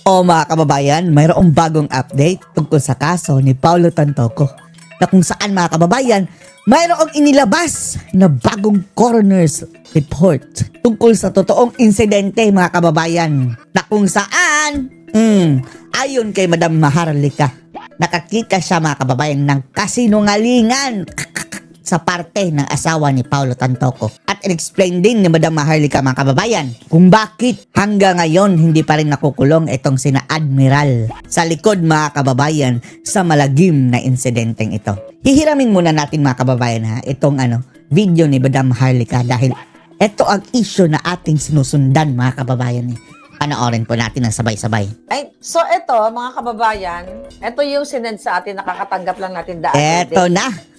O mga kababayan, mayroong bagong update tungkol sa kaso ni Paulo Tantoco na kung saan mga kababayan, mayroong inilabas na bagong coroner's report tungkol sa totoong insidente mga kababayan na kung saan, ayon kay Madam Maharlika, nakakita siya mga kababayan ng kasinungalingan sa parte ng asawa ni Paulo Tantoco. At in-explain din ni Madam Maharlika mga kababayan kung bakit hanggang ngayon hindi pa rin nakukulong itong sina Admiral sa likod mga kababayan sa malagim na insidenteng ito. Hihiramin muna natin mga kababayan itong video ni Madam Maharlika dahil ito ang issue na ating sinusundan mga kababayan. Panoorin po natin ng sabay-sabay. So ito mga kababayan, ito yung sinend sa atin, nakakatanggap lang natin daan. Ito na.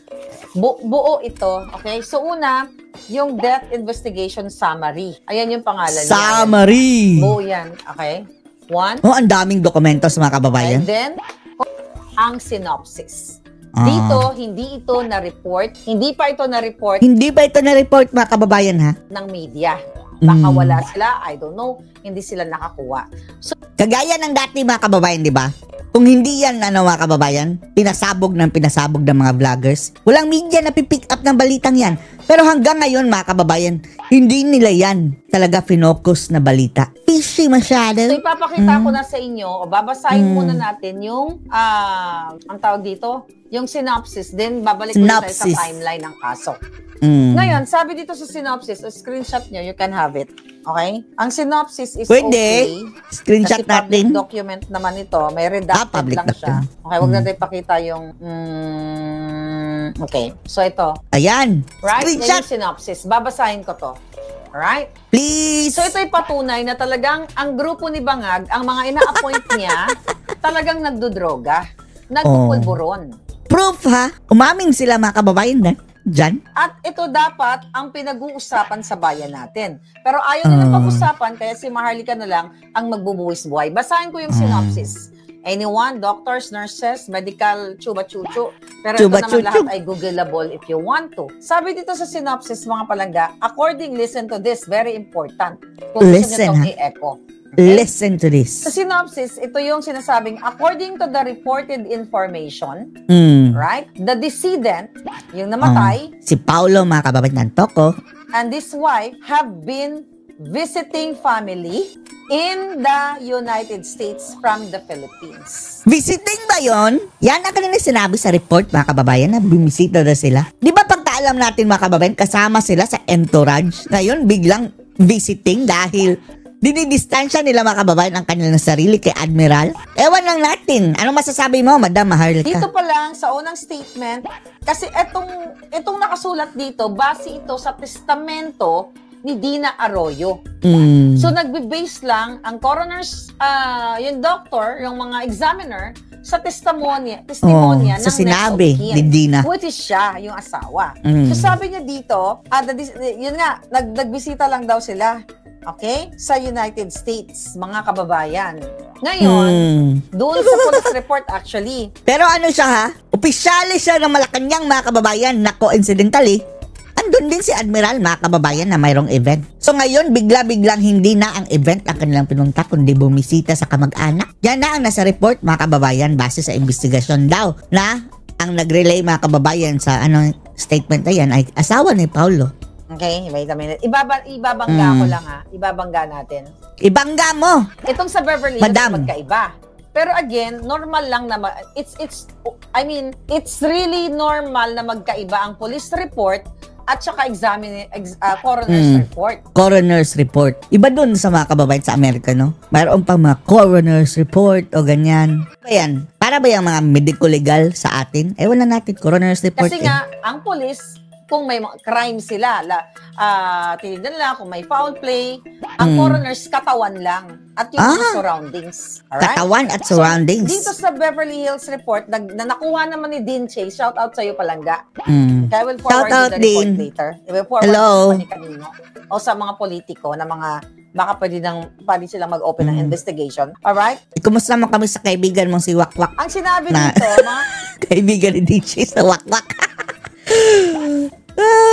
Buo ito. Okay? So una, yung death investigation summary. Ayan yung pangalan niya. Summary! Buo yan. Okay? One. Oh, ang daming dokumentos mga kababayan. And then, ang synopsis. Dito, hindi ito na-report. Hindi pa ito na-report. Hindi ba ito na-report mga kababayan ng media. Baka wala sila, I don't know. Hindi sila nakakuha. So, kagaya ng dati mga kababayan, di ba? Kung hindi yan, mga kababayan, pinasabog ng mga vloggers, walang media na pipick up ng balitang yan. Pero hanggang ngayon, mga kababayan, hindi nila yan talaga finokus na balita. Fishy masyado. So, ipapakita ko na sa inyo, o babasahin muna natin yung, ang tawag dito, yung synopsis. Then, babalik ko tayo sa timeline ng kaso. Ngayon, sabi dito sa synopsis, screenshot nyo, you can have it. Okay? Ang synopsis is okay. Screenshot kasi natin. Public document naman ito. May redacted lang siya. Okay, huwag natin ipakita yung... okay. So, ito. Ayan. Right? Screenshot. Yung synopsis. Babasahin ko to. Alright? Please. So, ito'y patunay na talagang ang grupo ni Bangag, ang mga ina-appoint niya, talagang nagdodroga. Nagpupulburon. Proof ha? Umamin sila mga kababayan na. Diyan? At ito dapat ang pinag-uusapan sa bayan natin. Pero ayaw nilang pag-usapan, kaya si Maharlika na lang ang magbubuwis buhay. Basahin ko yung synopsis. Anyone, doctors, nurses, medical, chuba-chuchu. Pero ito naman lahat ay Googleable if you want to. Sabi dito sa synopsis, mga palangga, listen to this, very important. Kung gusto nyo itong i-echo. Okay? Listen to this. Sa synopsis, ito yung sinasabing, according to the reported information, right, the decedent, yung namatay, si Paulo mga kababayan Tantoco, and his wife have been visiting family in the United States from the Philippines. Visiting ba yon? Yan ang kanina sinabi sa report mga kababayan na bumisita na sila. Di ba pagkaalam natin mga kababayan, kasama sila sa entourage. Ngayon, biglang visiting dahil dinidistansya nila mga kababayan ang kanilang sarili kay Admiral. Ewan lang natin. Ano masasabi mo, Madam Maharlika? Dito pa lang, sa unang statement, kasi itong nakasulat dito, base ito sa testamento ni Dina Arroyo. So, nagbe-base lang ang coroner's, yung doctor, yung mga examiner, sa testimonya ng sinabi ni Dina. Which is siya, yung asawa. So, sabi niya dito, yun nga, nagbisita lang daw sila. Okay? Sa United States, mga kababayan. Ngayon, doon sa police report actually. Pero ano siya ha? Opisyali siya ng Malacanang mga kababayan na coincidentally, andun din si Admiral mga kababayan na mayroong event. So ngayon, bigla-biglang hindi na ang event ang kanilang pinunta kundi bumisita sa kamag-anak. Yan na ang nasa report mga kababayan base sa investigasyon daw na ang nag-relay mga kababayan sa statement na yan ay asawa ni Paulo. Okay, wait a minute. Ibabangga ko lang Ibabangga natin. Ibangga mo. Itong sa Beverly Hills magkaiba. Pero again, normal lang na it's really normal na magkaiba ang police report at saka coroner's report. Coroner's report. Iba dun sa mga kababayan sa Amerika, no? Mayroon pang mga coroner's report o ganyan. Ayan, para ba yung mga medico-legal sa atin? Ewan na natin, coroner's report. Kasi nga, ang police, kung may crime sila, tinignan nila kung may foul play, ang coroner's katawan lang at yung surroundings. Alright? Katawan at surroundings. So, dito sa Beverly Hills report, na nakuha naman ni Dean Chase, shout out sa'yo palangga. I will forward the report later. I will forward ni kanino. O sa mga politiko na baka pwede silang mag-open ng investigation. Alright? Kumusta naman kami sa kaibigan mong si Wakwak? Ang sinabi dito, kaibigan ni Dean Chase na Wakwak.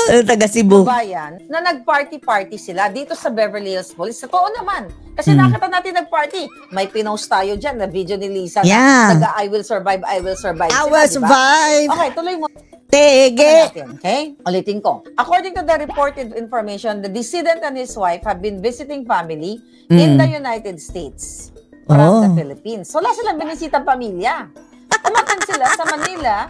Taga Cebu. Bayan na nag-party-party sila dito sa Beverly Hills Police. Totoo naman. Kasi nakita natin nag-party. May pinost tayo dyan na video ni Lisa na I will survive, I will survive. I will survive. Okay, tuloy mo. Tege. Okay? Ulitin ko. According to the reported information, the decedent and his wife have been visiting family in the United States from the Philippines. Wala silang binisitang pamilya. Umattend sila sa Manila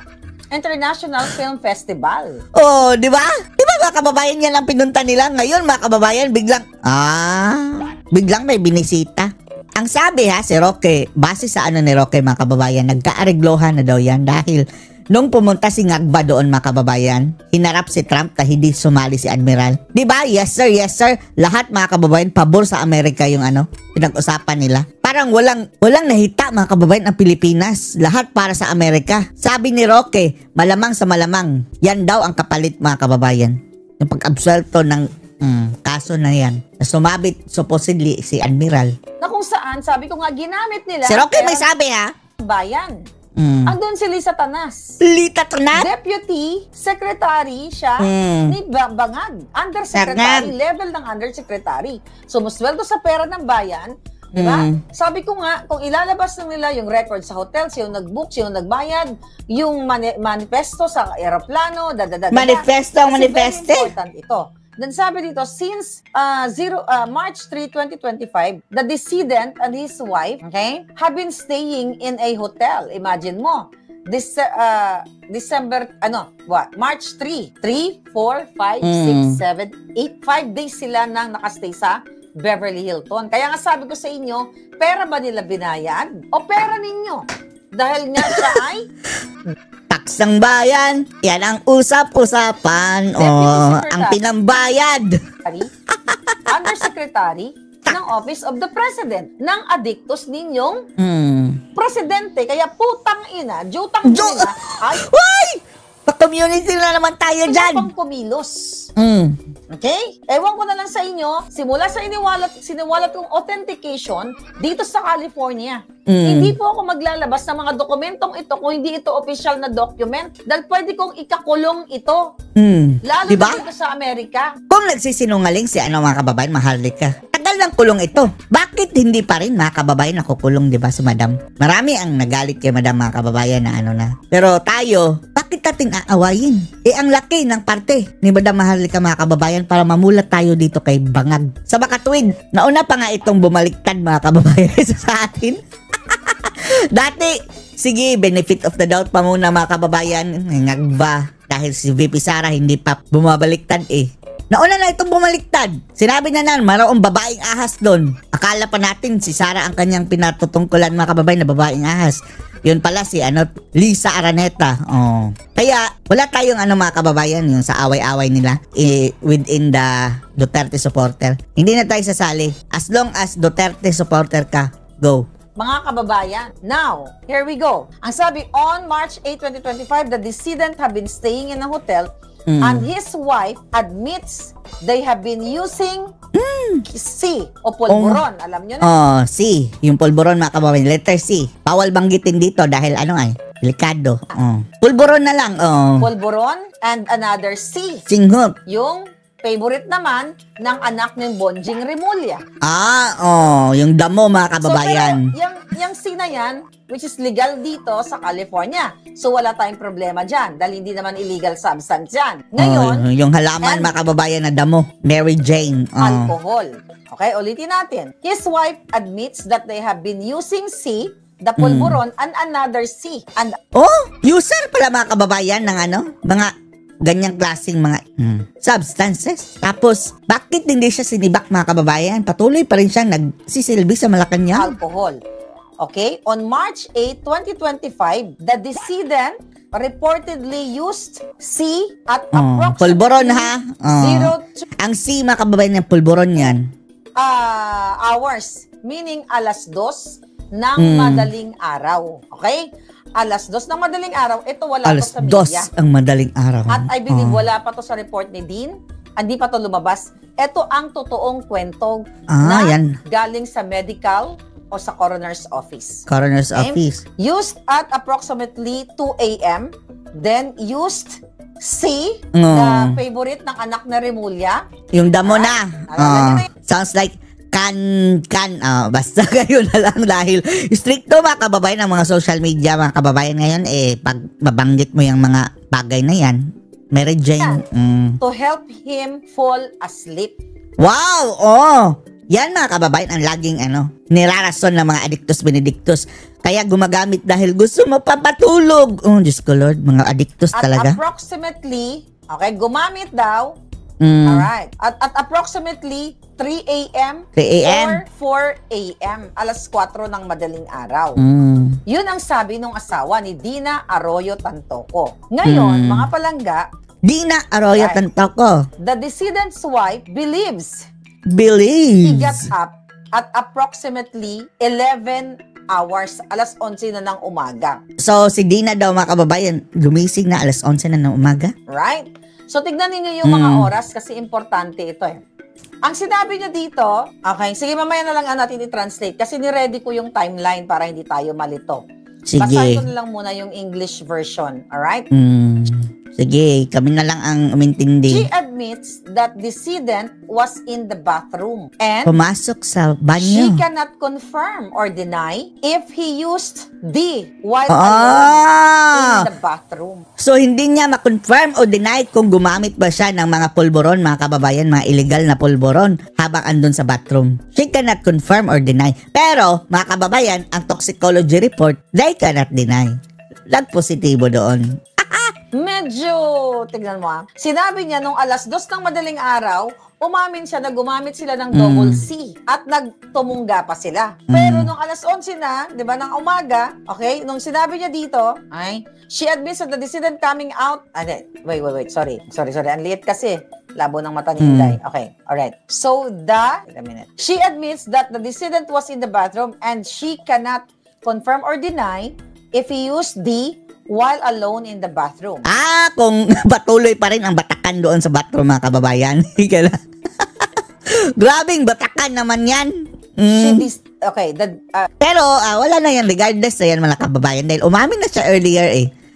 International Film Festival. Oh, di ba? Di ba mga kababayan yan ang pinunta nila? Ngayon mga kababayan, biglang may binisita. Ang sabi si Roque, base sa ni Roque mga kababayan, nagkaariglohan na daw yan dahil nung pumunta si Ngagba doon mga kababayan, hinarap si Trump na hindi sumali si Admiral. Di ba? Yes sir, yes sir. Lahat mga kababayan, pabor sa Amerika yung pinag-usapan nila. Parang walang nahita mga kababayan ang Pilipinas. Lahat para sa Amerika. Sabi ni Roque, malamang sa malamang, yan daw ang kapalit mga kababayan. Yung pag-absuelto ng kaso na yan. Na sumabit supposedly si Admiral. Na kung saan, sabi ko nga, ginamit nila. Si Roque may sabi bayan. Andun si Lisa Tanas. Lita Tanas? Deputy Secretary siya ni Bangag. Undersecretary, level ng Undersecretary. So, musweldo sa pera ng bayan. Diba? Sabi ko nga, kung ilalabas na nila yung record sa hotel, sino nag-book, sino nagbayad, yung manifesto sa aeroplano, Manifesto. Very important ito. Then sabi dito, since March 3, 2025, the decedent and his wife, have been staying in a hotel. Imagine mo, March 3, 4, 5, 6, 7, 8, 5 days sila nang nakastay sa Beverly Hilton. Kaya nga sabi ko sa inyo, pera ba nila binayad? O pera ninyo? Dahil nga siya ay taksang bayan. Yan ang usap-usapan. Ang pinambayad. Undersecretary ng Office of the President ng adiktos ninyong presidente. Kaya putang ina, jutang ina ay pa-community na naman tayo dyan. Pang kumilos. Okay? Ewan ko na lang sa inyo, simula sa siniwalat kong authentication dito sa California. Hindi po ako maglalabas ng mga dokumentong ito kung hindi ito official na document dahil pwede kong ikakulong ito. Lalo diba? na dito sa Amerika. Kung nagsisinungaling si mga kababayan, Maharlika, tagal ng kulong ito. Bakit hindi pa rin mga kababayan nakukulong, diba, si Madam? Marami ang nagalit kay Madam mga kababayan na Pero tayo, bakit natin aawayin? Ang laki ng parte ni Madam Maharlika mga kababayan para mamulat tayo dito kay Bangag. Sa makatwid, nauna pa nga itong bumaliktad mga kababayan sa atin. Dati, sige, benefit of the doubt pa muna mga kababayan. Ngagba. Dahil si VP Sara hindi pa bumabaliktad Nauna na itong bumaliktad. Sinabi na mayroong babaeng ahas doon. Akala pa natin si Sara ang kanyang pinatutungkulan mga kababayan na babaeng ahas. Yun pala si Lisa Araneta. Kaya wala tayong mga kababayan yung sa away-away nila within the Duterte supporter. Hindi na tayo sasali. As long as Duterte supporter ka, go. Mga kababayan, now, here we go. Ang sabi, on March 8, 2025, the decedent have been staying in a hotel and his wife admits they have been using C o polvoron. Alam nyo na? C. Yung polvoron mga kababayan. Letter C. Bawal banggitin dito dahil delikado. Polvoron na lang. Polvoron and another C. Singhot. Yung favorite naman ng anak ng Bonjing Remulla. Yung damo mga kababayan. So, pero yung C na yan, which is legal dito sa California. So, wala tayong problema dyan dahil hindi naman illegal substance dyan. Ngayon, yung halaman mga kababayan na damo, Mary Jane. Alcohol. Okay, ulitin natin. His wife admits that they have been using C, the polvoron, and another C. And user pala mga kababayan ng mga ganyang klaseng mga substances. Tapos, bakit hindi siya sinibak mga kababayan? Patuloy pa rin siyang nagsisilbi sa Malacanang. Alcohol. Okay? On March 8, 2025, the decedent reportedly used C at approximately pulburon Ang 0 C mga kababayan ng pulburon yan. Hours. Meaning alas 2 ng madaling araw. Okay? Alas 2 ng madaling araw, ito wala pa sa media. Alas 2 ang madaling araw. At I believe wala pa to sa report ni Dean. Hindi pa to lumabas. Ito ang totoong kwento na galing sa medical o sa coroner's office. Coroner's office. Used at approximately 2 a.m. Then used C, the favorite ng anak na Remulla. Yung damo na. Sounds like basta kayo na lang dahil stricto mga kababayan ng mga social media, mga kababayan ngayon, pag mabanggit mo yung mga bagay na yan, Mary Jane. To help him fall asleep. Wow! Yan mga kababayan ang laging nirarason ng mga addictus benedictus. Kaya gumagamit dahil gusto mapapatulog. Oh, Diyos ko Lord, mga addictus talaga. At approximately, gumamit daw. Alright. At approximately 3 a.m. or 4 a.m. Alas 4 ng madaling araw. Yun ang sabi ng asawa ni Dina Arroyo Tantoco. Ngayon, mga palangga, Dina Arroyo Tantoco. The decedent's wife believes he got up at approximately 11 hours, alas 11 na ng umaga. So, si Dina daw mga kababayan, gumising na alas 11 na ng umaga? Right. So, tignan niyo yung mga oras kasi importante ito Ang sinabi niya dito, sige, mamaya na lang natin i-translate kasi ni-ready ko yung timeline para hindi tayo malito. Sige. Basahin ko na lang muna yung English version, alright? Sige, kami na lang ang umintindi. She admits that decedent was in the bathroom and pumasok sa banyo. She cannot confirm or deny if he used while alone in the bathroom. So, hindi niya ma-confirm o deny kung gumamit ba siya ng mga pulburon, mga kababayan, mga illegal na pulburon habang andun sa bathroom. She cannot confirm or deny. Pero, mga kababayan, ang toxicology report, they cannot deny. Lag-positibo doon. Medyo, tignan mo Sinabi niya nung alas 2 ng madaling araw, umamin siya na gumamit sila ng double C at nagtumungga pa sila. Pero nung alas 11 na, di ba, ng umaga, nung sinabi niya dito, she admits that the decedent coming out, wait, sorry, ang liit kasi, labo ng mata ni Inday. Okay, alright. So, wait a minute. She admits that the decedent was in the bathroom and she cannot confirm or deny if he used while alone in the bathroom. Kung patuloy pa rin ang batakan doon sa bathroom, mga kababayan. Grabing batakan naman yan. Pero wala na yan, regardless na yan, mga kababayan. Dahil umamin na siya earlier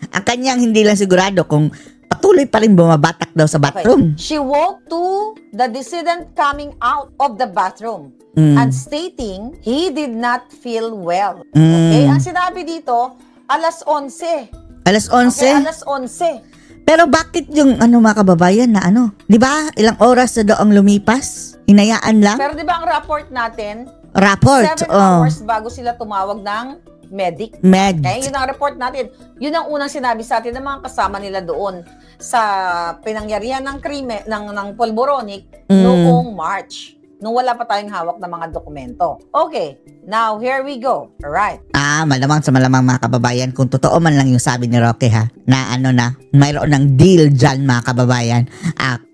Ang kanyang hindi lang sigurado kung patuloy pa rin bumabatak daw sa bathroom. She woke to the decedent coming out of the bathroom and stating he did not feel well. Ang sinabi dito, alas 11. Alas 11? Alas 11. Pero bakit yung mga kababayan na di ba ilang oras na daw ang lumipas? Hinayaan lang? Pero di ba ang report natin? 7 7 hours bago sila tumawag ng medic. Yun ang report natin. Yun ang unang sinabi sa atin ng mga kasama nila doon sa pinangyarihan ng krimen, ng Polboronic noong March. Nung wala pa tayong hawak ng mga dokumento. Okay, now here we go. Alright. Malamang sa malamang mga kababayan, kung totoo man lang yung sabi ni Roque na mayroon ng deal dyan mga kababayan.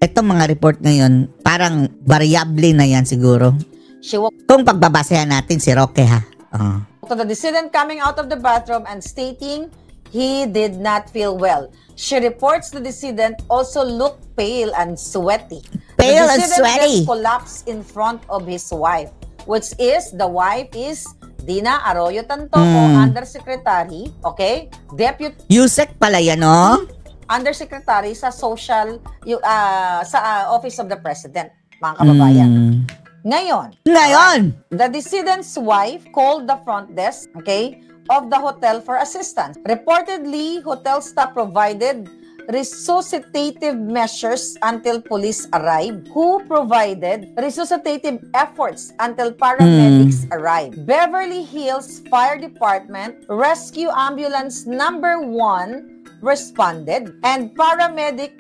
Itong mga report ngayon, parang variable na yan siguro. Kung pagbabasehan natin si Roque To the decedent coming out of the bathroom and stating he did not feel well. She reports the decedent also looked pale and sweaty. Pale and sweaty. Then collapsed in front of his wife, which is, the wife is Dina Arroyo Tantoco, Undersecretary, Deputy... Yusek pala yan, Undersecretary sa Social, sa Office of the President, mga kababayan. Ngayon, the decedent's wife called the front desk, of the hotel for assistance. Reportedly, hotel staff provided resuscitative measures until police arrived, who provided resuscitative efforts until paramedics arrived. Beverly Hills Fire Department Rescue Ambulance number 1 responded, and paramedic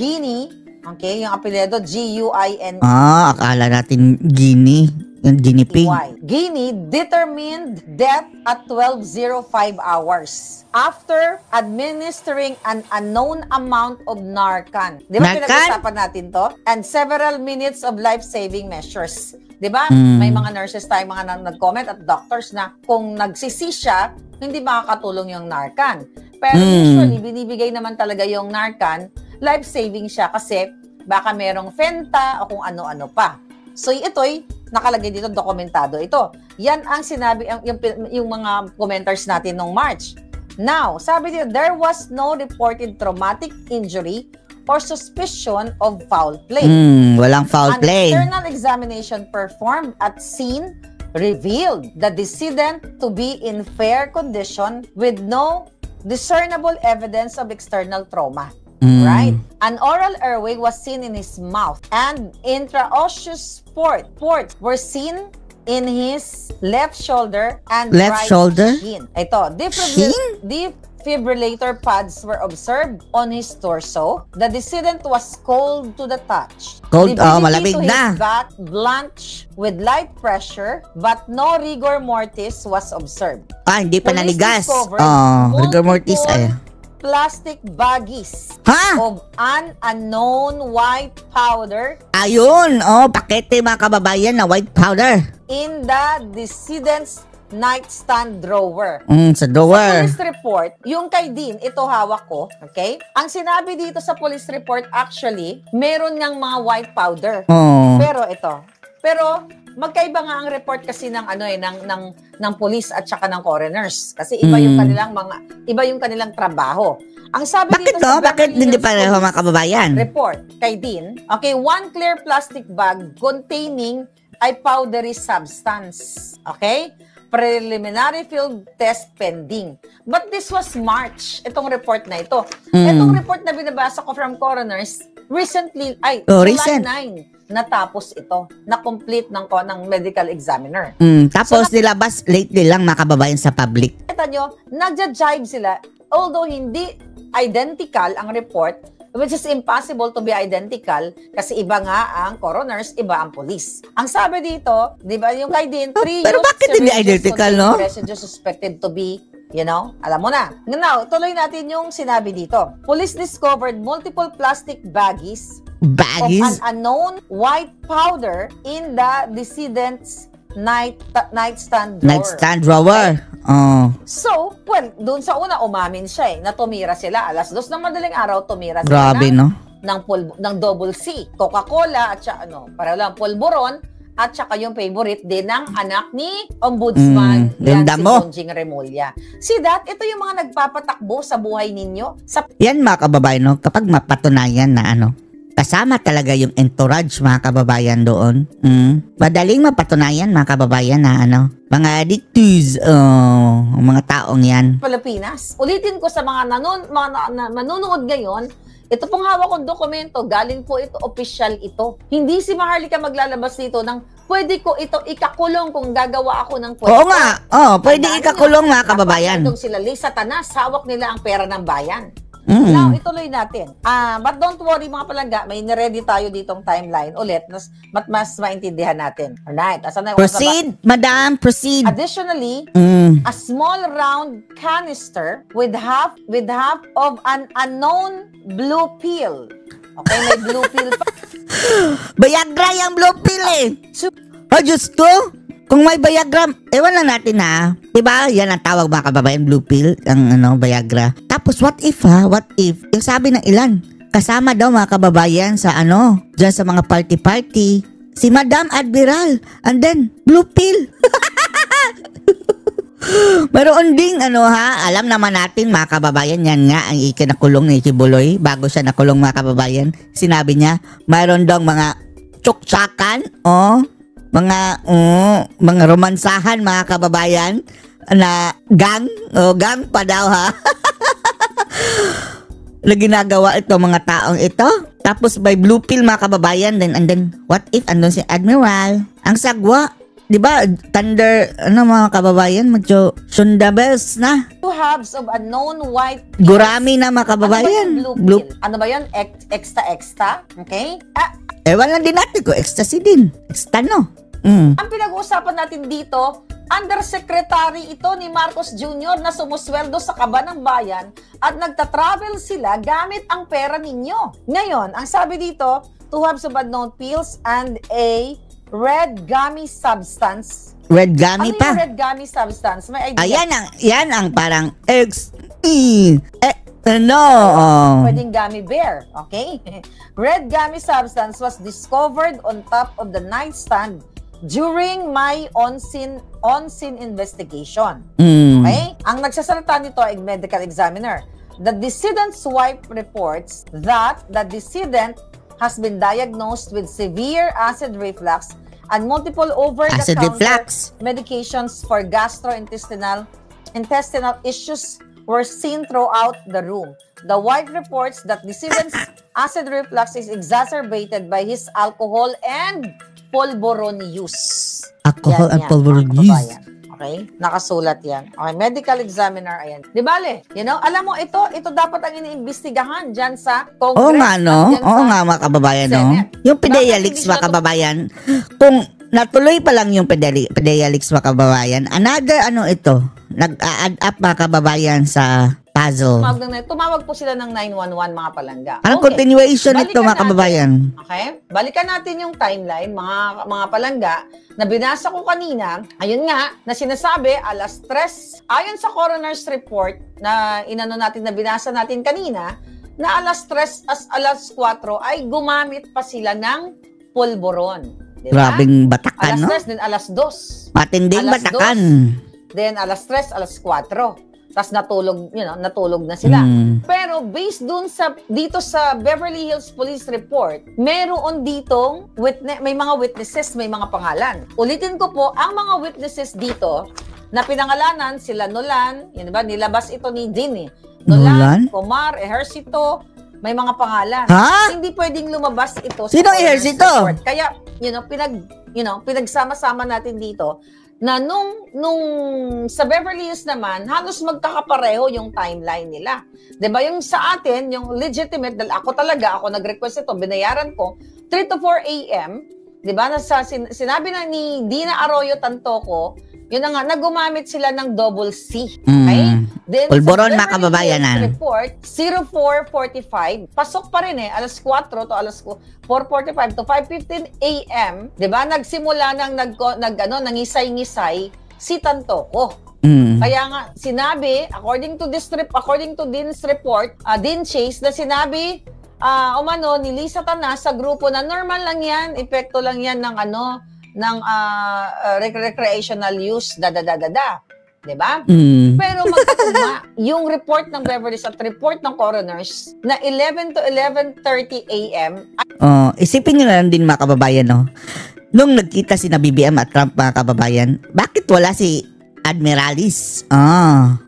Guinea, yung apelyido Guine. Akala natin Guinea. Yung guinea pig. Guinea determined death at 12:05 hours after administering an unknown amount of Narcan. Di ba pinag-usapan natin to? And several minutes of life-saving measures. Di ba? May mga nurses tayo, mga nag-comment at doctors na kung nagsisi siya, hindi makakatulong yung Narcan. Pero usually, binibigay naman talaga yung Narcan, life-saving siya kasi baka merong Fenta o kung ano-ano pa. So ito'y nakalagay dito, dokumentado ito. Yan ang sinabi, yung mga commenters natin nung March. Now, sabi dito, there was no reported traumatic injury or suspicion of foul play. Walang foul play. An internal examination performed at scene revealed the decedent to be in fair condition with no discernible evidence of external trauma. Right? An oral airway was seen in his mouth and intraosseous ports were seen in his left shoulder and right shin. Ito, defibrillator pads were observed on his torso. The decedent was cold to the touch. Malamig na. His back blanched with light pressure, but no rigor mortis was observed. Hindi pa nanigas. Rigor mortis plastic baggies of an unknown white powder. Ayun, pakete mga kababayan na white powder. In the decedent's nightstand drawer. Sa drawer. Sa police report, yung kay Dean, ito hawak ko, okay? Ang sinabi dito sa police report, actually, meron ngang mga white powder. Pero magkaiba nga ang report kasi ng ng police at saka ng coroners kasi iba yung kanilang trabaho. Ang sabi dito sa bakit hindi pareho mga kababayan? Report kay Dean, okay, one clear plastic bag containing a powdery substance. Okay? Preliminary field test pending. But this was March, itong report na ito. Itong report na binabasa ko from coroners, recently, July 9, natapos ito, na-complete ng medical examiner. Tapos nilabas lately lang mga kababayan sa public. Kita nyo, nagja-jibe sila, although hindi identical ang report, which is impossible to be identical kasi iba nga ang coroners, iba ang police. Ang sabi dito, di ba yung kay Dean, 3 pero bakit hindi identical, no? Residues suspected to be, alam mo na. Now, tuloy natin yung sinabi dito. Police discovered multiple plastic baggies of an unknown white powder in the decedent's nightstand drawer. So, doon sa una umamin siya na tumira sila. 2:00 ng madaling araw, tumira sila Grabe, no? ng double C, Coca-Cola at saka para lang polvoron at saka yung favorite din ng anak ni Ombudsman si Bonjing Remulla. See that? Ito yung mga nagpapatakbo sa buhay ninyo. Yan mga kababayan, no? Kapag mapatunayan na kasama talaga yung entourage mga kababayan doon. Madaling mapatunayan mga kababayan na mga addicts, mga taong yan. Pilipinas. Ulitin ko sa mga manunood ngayon, ito pong hawak kong dokumento, galing po ito, official ito. Hindi si Maharlika maglalabas dito ng pwede ko ito ikakulong kung gagawa ako ng kwento. Oo nga, pwede ikakulong mga kababayan. Itong sila Lisa Tanas, hawak nila ang pera ng bayan. Now, ituloy natin. But don't worry mga palangga, may niready tayo ditong timeline ulit, mas maintindihan natin. Alright. Proceed, madam, proceed. Additionally, a small round canister with half of an unknown blue pill. Okay, may blue pill pa. Viagra yung blue pill Diyos ko! Kung may Viagra, ewan lang natin diba? Yan ang tawag mga kababayan, blue pill, ang Viagra. Tapos what if yung sabi ng ilan, kasama daw mga kababayan sa dyan sa mga party-party, si Madam Admiral, and then, blue pill. Meron ding alam naman natin mga kababayan, yan nga ang ikinakulong ni Kibuloy, bago siya nakulong mga kababayan, sinabi niya, mayroon daw mga tsuktsakan, mga romansahan mga kababayan na gang pa daw na ginagawa ito mga taong ito. Tapos by blue pill mga kababayan, and then what if andun si Admiral, ang sagwa, di ba? Thunder, mga kababayan, medyo shundabels na. 2 halves of unknown white pills. Gurami na mga kababayan. Blue pill? Ano ba yun? Extra? Okay? Ewan lang din natin ko, ecstasy din. Ang pinag-uusapan natin dito, undersecretary ito ni Marcos Jr. na sumusweldo sa kaba ng bayan at nagta-travel sila gamit ang pera ninyo. Ngayon, ang sabi dito, 2 halves of unknown pills and a red gummy substance. Red gummy pa? Ano yung red gummy substance? May idea? Yan ang parang Pwedeng gummy bear, okay? Red gummy substance was discovered on top of the nightstand during my on-scene investigation. Okay? Ang nagsasalita nito ay medical examiner. The decedent's wife reports that the decedent has been diagnosed with severe acid reflux and multiple over-the-counter medications for gastrointestinal issues were seen throughout the room. The wife reports that decedent's acid reflux is exacerbated by his alcohol and polvoron use. Alcohol and polvoron use. Okay? Nakasulat yan. Okay, medical examiner, ayan. Di bale, alam mo, ito dapat ang iniimbestigahan dyan sa Congress. Oo nga, no? Oo nga, mga kababayan, no? Yung Pedialyx, mga kababayan, kung natuloy pa lang yung Pedialyx, mga kababayan, another, ito, nag-a-add up, mga kababayan, sa puzzle. Tumawag po sila ng 911, mga palangga. Anong continuation ito, mga kababayan? Okay? Balikan natin yung timeline, mga palangga, na binasa ko kanina. Ayun nga, na sinasabi, alas 3, ayon sa coroner's report na na binasa natin kanina, na alas 3 alas 4 ay gumamit pa sila ng polvoron. Diba? Grabing batakan, alas 3, then alas 2. Matinding batakan. 2, then alas 3, alas 4. Tapos natulog na sila. Pero based dito sa Beverly Hills Police Report, meron ditong may mga witnesses, may mga pangalan. Ulitin ko po, ang mga witnesses dito na pinangalanan sila Nolan, yun ba, nilabas ito ni Dean. Nolan, Comar, Ejercito, may mga pangalan. Ha? Hindi pwedeng lumabas ito. Sino Ejercito? Kaya, pinagsama-sama natin dito na nung sa Beverly Hills naman, halos magkakapareho yung timeline nila. 'Di ba? Yung sa atin, yung legitimate, dahil ako nag-request ito, binayaran ko, 3 to 4 a.m., 'di ba? Sinabi na ni Dina Arroyo Tantoco, yun na nga, nagumamit sila ng double C. Okay? Then, polvoron, mga kababayan. Report, 04:45, pasok pa rin alas 4 to alas 4:45 to 5:15 a.m., di ba? Nagsimula nang nangisay-ngisay si Tantoco. Kaya nga, sinabi, according to Dean's report, Dean Chase, na sinabi, ni Lisa Tanas sa grupo na normal lang yan, epekto lang yan ng recreational use, diba? Pero magkatugma, yung report ng Beverly Hills at report ng coroners na 11 to 11:30 a.m. Isipin nyo na lang din, mga kababayan, no? Nung nagkita si na BBM at Trump, mga kababayan, bakit wala si Admiralis?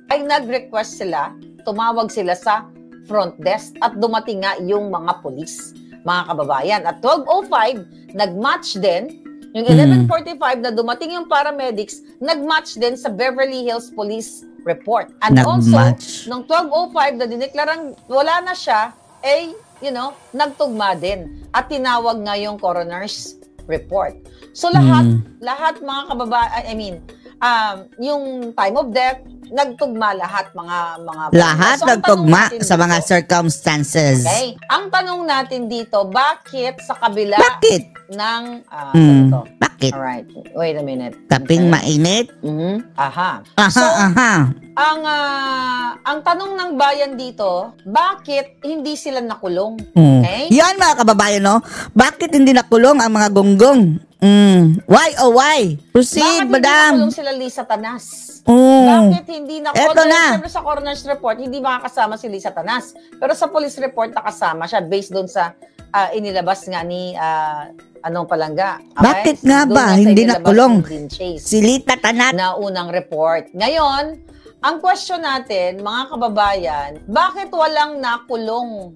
Ay nag-request sila, tumawag sila sa front desk at dumating nga yung mga polis, mga kababayan. At 12:05, nag-match din. Yung 11:45 na dumating yung paramedics, nag-match din sa Beverly Hills Police Report. And also, nung 12:05 na dineklarang wala na siya, nagtugma din. At tinawag nga yung coroner's report. So lahat mga kababayan, yung time of death, nagtugma lahat lahat nagtugma sa mga circumstances. Okay. Ang tanong natin dito, bakit sa kabila ng bakit? Alright, wait a minute. Kaping mainit? So, ang tanong ng bayan dito, bakit hindi sila nakulong? Okay? Yan, mga kababayan, no? Bakit hindi nakulong ang mga gonggong? Why? Proceed, madam. Bakit hindi nakulong sila Lisa Tanas? Bakit hindi nakulong? Eto na. Siyempre sa coroner's report, hindi makakasama si Lisa Tanas. Pero sa police report, nakasama siya based doon sa inilabas nga ni palangga. Okay? Bakit nga ba hindi nakulong si Lita Tanas? Na unang report. Ngayon, ang question natin, mga kababayan, bakit walang nakulong?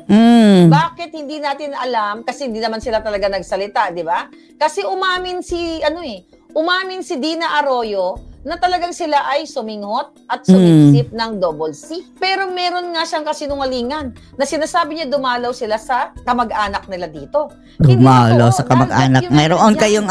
Bakit hindi natin alam? Kasi hindi naman sila talaga nagsalita, di ba? Kasi umamin si Dina Arroyo na talagang sila ay suminghot at sumipsip ng double C. Pero meron nga siyang kasinungalingan na sinasabi niya dumalaw sila sa kamag-anak nila dito. Dumalaw sa kamag-anak. Mayroon kayong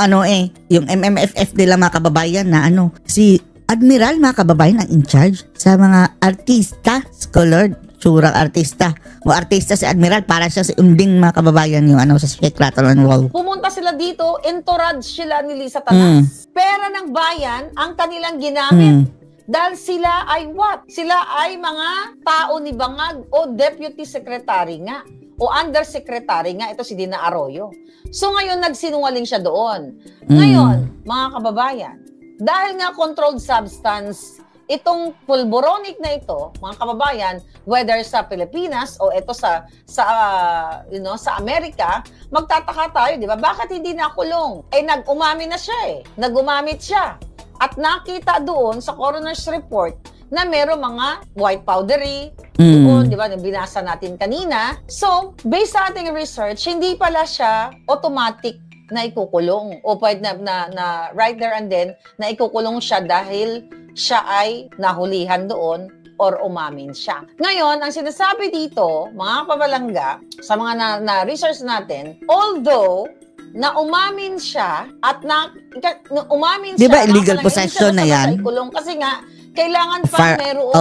yung MMFF nila, mga kababayan, na si Admiral, mga kababayan, ang in charge sa mga artista, scholar, surang artista. O artista si Admiral, para siya si Unding, mga kababayan, yung sa Shake, Rattle and Roll. Pumunta sila dito, entourage sila ni Lisa Tanas. Pera ng bayan ang kanilang ginamit. Dahil sila ay what? Sila ay mga tao ni Bangag o deputy secretary nga. o undersecretary nga ito si Dina Arroyo. So ngayon nagsinungaling siya doon. Ngayon, mga kababayan, dahil nga controlled substance itong pulboronic na ito, mga kababayan, whether sa Pilipinas o ito sa Amerika, magtataka tayo, di ba? Bakit hindi nakulong? Nag-umami na siya Nag-umamit siya. At nakita doon sa coroner's report na meron mga white powdery, doon, di ba, binasa natin kanina. So, based sa ating research, hindi pala siya automatic na ikukulong o pwede na right there and then na ikukulong siya dahil siya ay nahulihan doon or umamin siya. Ngayon, ang sinasabi dito, mga kabalangga, sa mga na-research natin, although na umamin siya at umamin siya, di ba illegal siya, possession na yan? Ikulong kasi nga, kailangan pa meron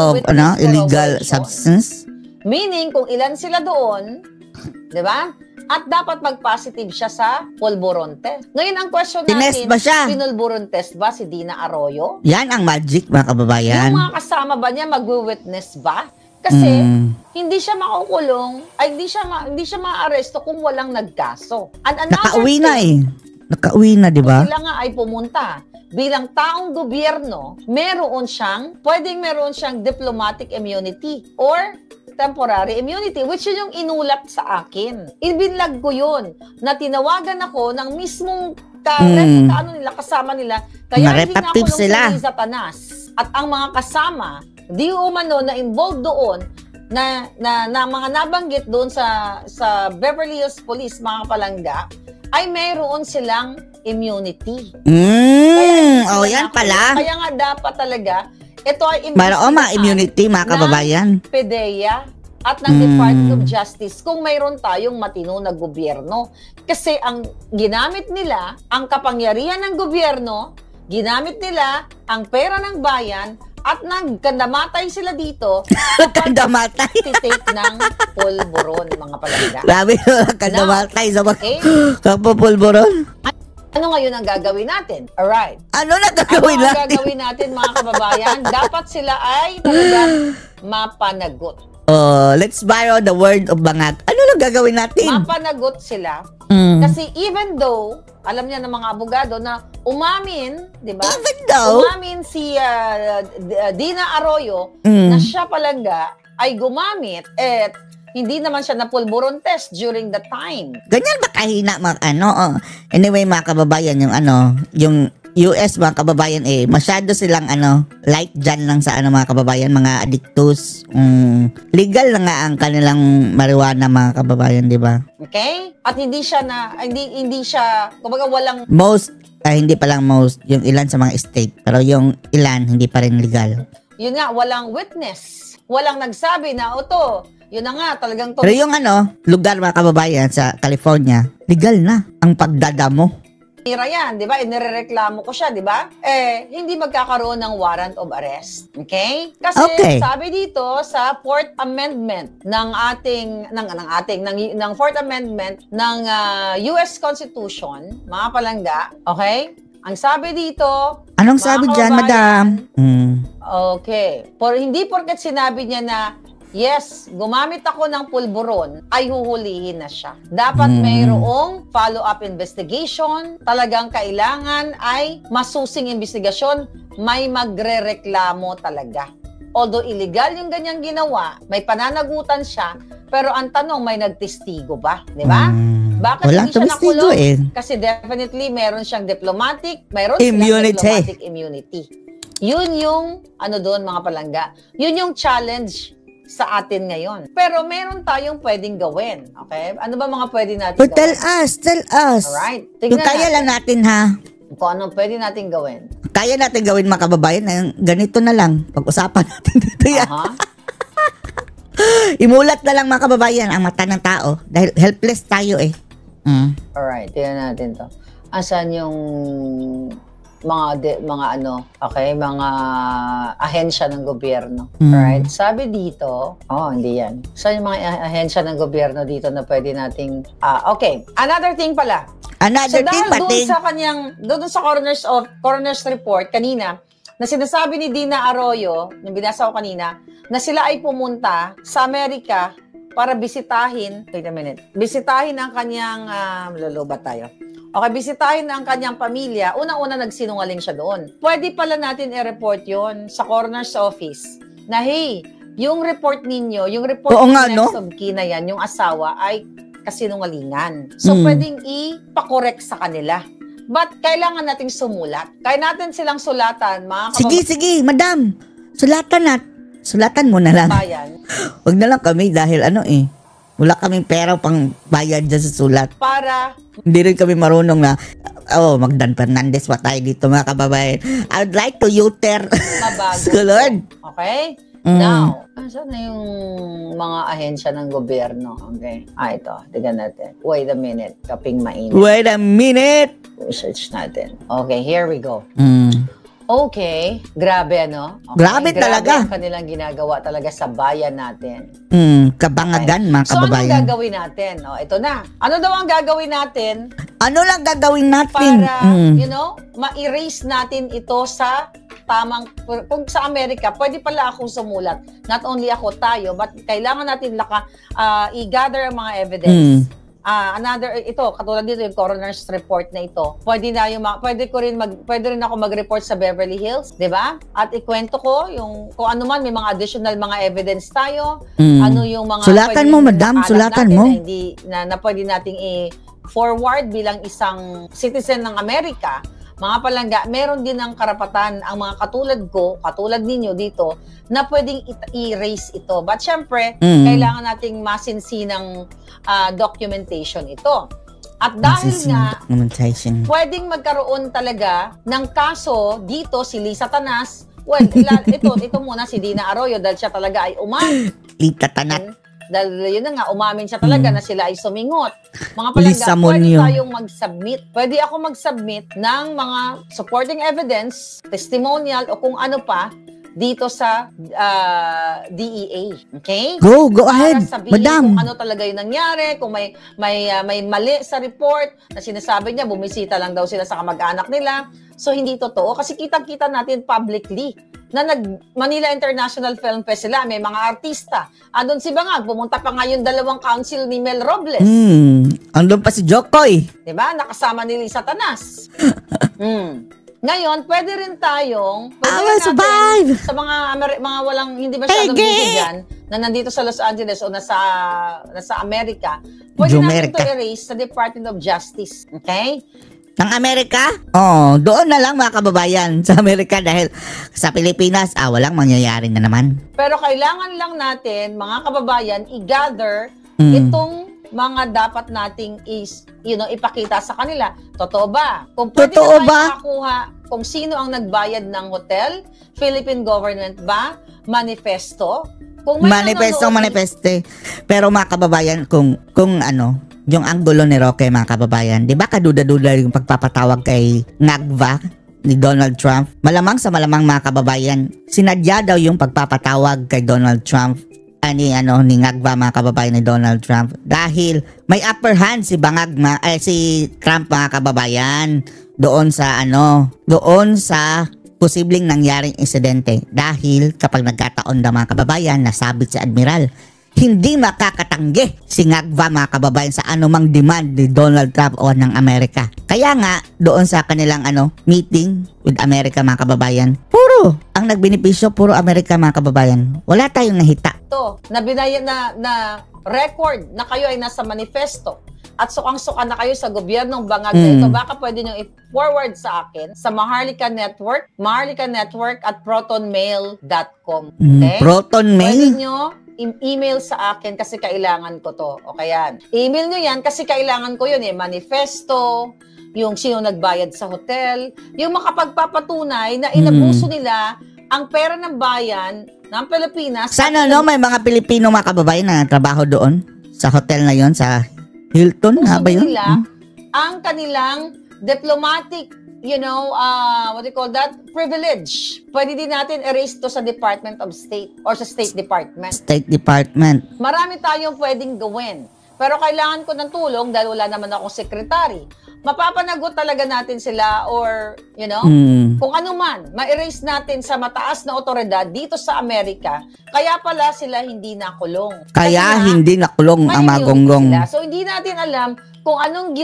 illegal substance? Meaning, kung ilan sila doon, di ba? At dapat mag-positive siya sa pulburon test. Ngayon, ang question natin, tinest ba siya? Pinulburon test ba si Dina Arroyo? Yan ang magic, mga kababayan. Yung mga kasama ba niya mag-witness ba? Kasi hindi siya makukulong, hindi siya ma-aresto kung walang nagkaso. Nakauwi na Nakauwi na, di ba? Sila nga ay pumunta. Bilang taong gobyerno, meron siyang diplomatic immunity or temporary immunity, which yun yung inulat sa akin. Ibinlag ko yun, na tinawagan ako ng mismong kasama nila, kaya hindi na ako nung sa Satanas. At ang mga kasama, di umano na involved doon, na mga nabanggit doon sa Beverly Hills Police, mga palangga, ay mayroon silang immunity. Yan pala. Kaya nga dapat talaga, ito ay immunity, mga kababayan. Ng PDEA at ng Department of Justice kung mayroon tayong matino na gobyerno. Kasi ang ginamit nila, ang kapangyarihan ng gobyerno, ginamit nila ang pera ng bayan at nagkandamatay sila dito. Kandamatay? Titake ng pulburon, mga palangga. Grabe, kandamatay sa kapapulburon. Ano ngayon ang gagawin natin? Alright. Ano na gagawin natin? Ano ang gagawin natin, mga kababayan? Dapat sila ay talagang mapanagot. Let's borrow the word of Bangag. Ano na gagawin natin? Mapanagot sila. Kasi even though, alam niya ng mga abogado na umamin, di ba? Even though? Umamin si Dina Arroyo na siya palangga ay gumamit at hindi naman siya na pulburon test during the time. Ganyan ba kahina Anyway, mga kababayan, yung US, mga kababayan, masyado silang light dyan lang sa mga kababayan, mga addictus. Legal na nga ang kanilang marijuana, mga kababayan, di ba? Okay? At hindi siya kumbaga walang hindi pa lang most, yung ilan sa mga state, pero yung ilan hindi pa rin legal. Yun nga, walang witness. Walang nagsabi na yun na nga, talagang Pero yung lugar, mga kababayan, sa California, legal na ang pagdadamo. Mira yan, di ba? Nirereklamo ko siya, di ba? Hindi magkakaroon ng warrant of arrest. Okay? Kasi sabi dito sa Fourth Amendment ng Fourth Amendment ng US Constitution, mga palangga, okay? Ang sabi dito, anong sabi dyan, madam? Okay. Hindi porket sinabi niya na yes, gumamit ako ng pulburon, ay huhulihin na siya. Dapat mayroong follow-up investigation, talagang kailangan ay masusing investigasyon, may magre-reklamo talaga. Although illegal yung ganyang ginawa, may pananagutan siya, pero ang tanong, may nagtestigo ba? Di ba? Bakit walang hindi siya nakulong? Kasi definitely meron siyang diplomatic immunity. Yun yung, doon mga palangga, yun yung challenge sa atin ngayon. Pero meron tayong pwedeng gawin. Okay? Ano ba mga pwede natin gawin? Tell us. Alright. Yung kaya lang natin, ha? Kung anong pwede natin gawin. Kaya natin gawin, mga kababayan, ganito na lang. Pag-usapan natin dito yan. Imulat na lang, mga kababayan, ang mata ng tao. Dahil helpless tayo Alright. Tingnan natin to. Asan yung mga mga ahensya ng gobyerno. Right? Sabi dito, hindi yan. Saan yung mga ahensya ng gobyerno dito na pwede nating, okay. Another thing pala. Doon sa coroner's report kanina, na sinasabi ni Dina Arroyo, nung binasa ko kanina, na sila ay pumunta sa Amerika para bisitahin, wait a minute, bisitahin ang kanyang, lulubat tayo. Okay, bisitahin ang kanyang pamilya, unang-una nagsinungaling siya doon. Pwede pala natin i-report yon sa coroner's office na, hey, yung report ninyo, yung report ng next of kin na yan, yung asawa, ay kasinungalingan. So, pwedeng ipakorek sa kanila. But kailangan nating sumulat. Kaya natin silang sulatan, mga Sige, madam. Sulatan mo na lang. Bayan. Huwag na lang kami dahil wala kaming pera pang bayad dyan sa sulat. Para hindi rin kami marunong na, Magdan Fernandez pa tayo dito mga kababayan. I would like to U-turn. Lord. Okay? Now, saan na yung mga ahensya ng gobyerno? Okay. Ito. Tignan natin. Wait a minute. Kaping mainit. Wait a minute! Search natin. Okay, here we go. Okay. Grabe, ano? Okay. Grabe talaga. Grabe ang kanilang ginagawa talaga sa bayan natin. Kabangagan, mga kababayan. So, anong gagawin natin? Ito na. Ano daw ang gagawin natin? Ano lang gagawin natin? Para, ma-erase natin ito sa tamang, kung sa Amerika, pwede pala akong sumulat. Not only ako, tayo, but kailangan natin i-gather ang mga evidence. Ito, katulad dito, yung coroner's report na ito. Pwede rin ako mag-report sa Beverly Hills, di ba? At ikwento ko kung ano man, may mga additional mga evidence tayo. Ano yung mga sulatan mo, madam, sulatan mo. Na pwede nating i-forward bilang isang citizen ng Amerika. Mga palangga, meron din ng karapatan ang mga katulad ninyo dito, na pwedeng i-erase ito. But syempre, kailangan nating masinsinang documentation ito. At dahil nga, pwedeng magkaroon talaga ng kaso dito si Lisa Tanas. Well, ito muna si Dina Arroyo dahil siya talaga ay Lita Tanat. Dahil yun na nga, umamin siya talaga na sila ay sumingot. Mga palangga, pwede tayong mag-submit. Pwede ako mag-submit ng mga supporting evidence, testimonial, o kung ano pa, dito sa DEA. Okay? Go ahead, madam. Kung ano talaga yung nangyari, kung may mali sa report na sinasabi niya, bumisita lang daw sila sa kamag-anak nila. So, hindi totoo. Kasi kitang-kita natin publicly na Manila International Film Fest sila, may mga artista. Andun si Bangag, pumunta pa nga yung dalawang council ni Mel Robles. Andun pa si Jokoy. Diba? Nakasama ni Lisa Tanas. Ngayon, pwede rin tayong survive sa mga walang hindi masyadong busy dyan, na nandito sa Los Angeles o nasa Amerika, pwede natin ito erase sa Department of Justice. Okay? Ng Amerika? Doon na lang mga kababayan sa Amerika dahil sa Pilipinas, walang mangyayari na naman. Pero kailangan lang natin, mga kababayan, i-gather itong mga dapat nating ipakita sa kanila. Totoo ba? Kung pwede na makakuha kung sino ang nagbayad ng hotel, Philippine government ba, manifesto? Kung manifeste. Pero mga kababayan, kung yung anggulo ni Roque, mga kababayan, di ba kaduda-duda yung pagpapatawag kay Ngagva ni Donald Trump? Malamang sa malamang, mga kababayan, sinadya daw yung pagpapatawag kay Donald Trump ni Ngagva, mga kababayan, ni Donald Trump, dahil may upper hand si Trump, mga kababayan, doon sa posibleng nangyaring insidente, dahil kapag nagkataon na, mga kababayan, nasabit si Admiral, hindi makakatanggi si Ngagva, mga kababayan, sa anumang demand ni Donald Trump o ng Amerika. Kaya nga, doon sa kanilang meeting with America, mga kababayan, ang nagbenepisyo, puro Amerika, mga kababayan. Wala tayong nahita. Ito, na record na kayo ay nasa manifesto at sukang-suka na kayo sa gobyernong Bangag na ito, baka pwede nyo i-forward sa akin sa Maharlika Network at protonmail.com. Okay? Protonmail? Pwede nyo email sa akin kasi kailangan ko to. Okay yan. Email nyo yan kasi kailangan ko yun manifesto, yung sino nagbayad sa hotel, yung makapagpapatunay na inabuso nila ang pera ng bayan ng Pilipinas. Sana may mga Pilipino, mga kababayan, na trabaho doon sa hotel na yon, sa Hilton, ba yun? Ang kanilang diplomatic what do you call that? Privilege. Pwede din natin erase to sa Department of State or sa State Department. State Department. Marami tayong pwedeng gawin. Pero kailangan ko ng tulong dahil wala naman akong secretary. mapapanagot talaga natin sila or, you know, kung ano man, ma-erase natin sa mataas na otoridad dito sa Amerika, kaya pala sila hindi nakulong. Kaya hindi nakulong ang mga gonggong. So, hindi natin alam kung anong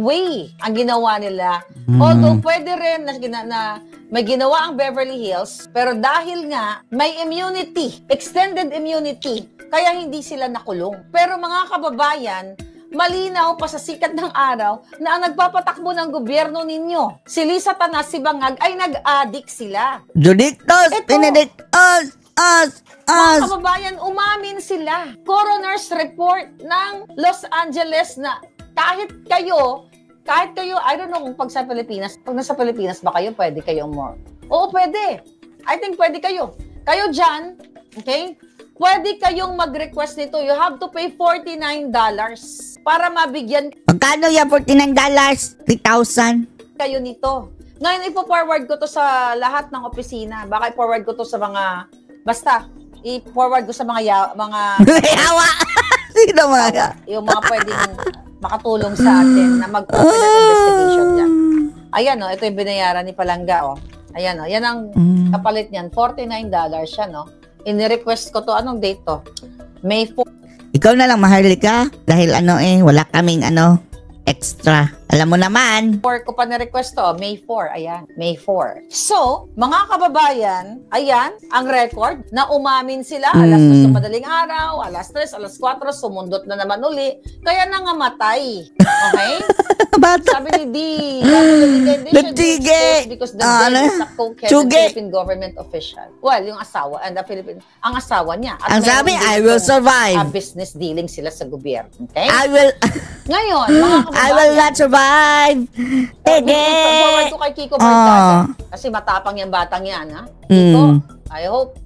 way ang ginawa nila. Although, pwede rin na may ginawa ang Beverly Hills, pero dahil nga may immunity, extended immunity, kaya hindi sila nakulong. Pero mga kababayan, malinaw pa sa sikat ng araw na ang nagpapatakbo ng gobyerno ninyo, si Lisa Tanas, si Bangag, ay nag-addict sila. Judictos, Benedictos, Mga kababayan, umamin sila. Coroner's report ng Los Angeles na kahit kayo, I don't know kung pag nasa Pilipinas ba kayo, pwede kayong more. Oo, pwede. I think pwede kayo. Kayo dyan, okay? Pwede kayong mag-request nito. You have to pay $49 para mabigyan. Magkano yan? $49? 3,000? Kayo nito. Ngayon, ipo-forward ko to sa lahat ng opisina. Baka i-forward ko to sa mga, basta, i-forward ko sa mga yawa! Sino mga? Yung mga pwedeng makatulong sa atin na mag-open ng investigation yan. Ayan, ito yung binayaran ni Palangga, Ayan, yan ang kapalit niyan. $49 siya, ini-request ko to. Anong date to? May 4. Ikaw na lang, Maharlika. Dahil wala kaming extra. Alam mo naman. 4 ko pa na-request to. May 4. Ayan. May 4. So, mga kababayan, ayan, ang record na umamin sila. Alas 2 sa madaling araw, alas 3, alas 4, sumundot na naman uli. Kaya nangamatay. Okay? Sabi ni D. Lutige! Because the dead is a cokeheaded Philippine government official. Well, yung asawa, and the Philippine, ang asawa niya. At ang sabi, I will survive. Business dealing sila sa gobyerno. Okay? I will... Ngayon, mga kababayan, I will not survive. Forward ko kay Kiko Barzaga. Kasi matapang yung batang yan, ha? Kiko, I hope,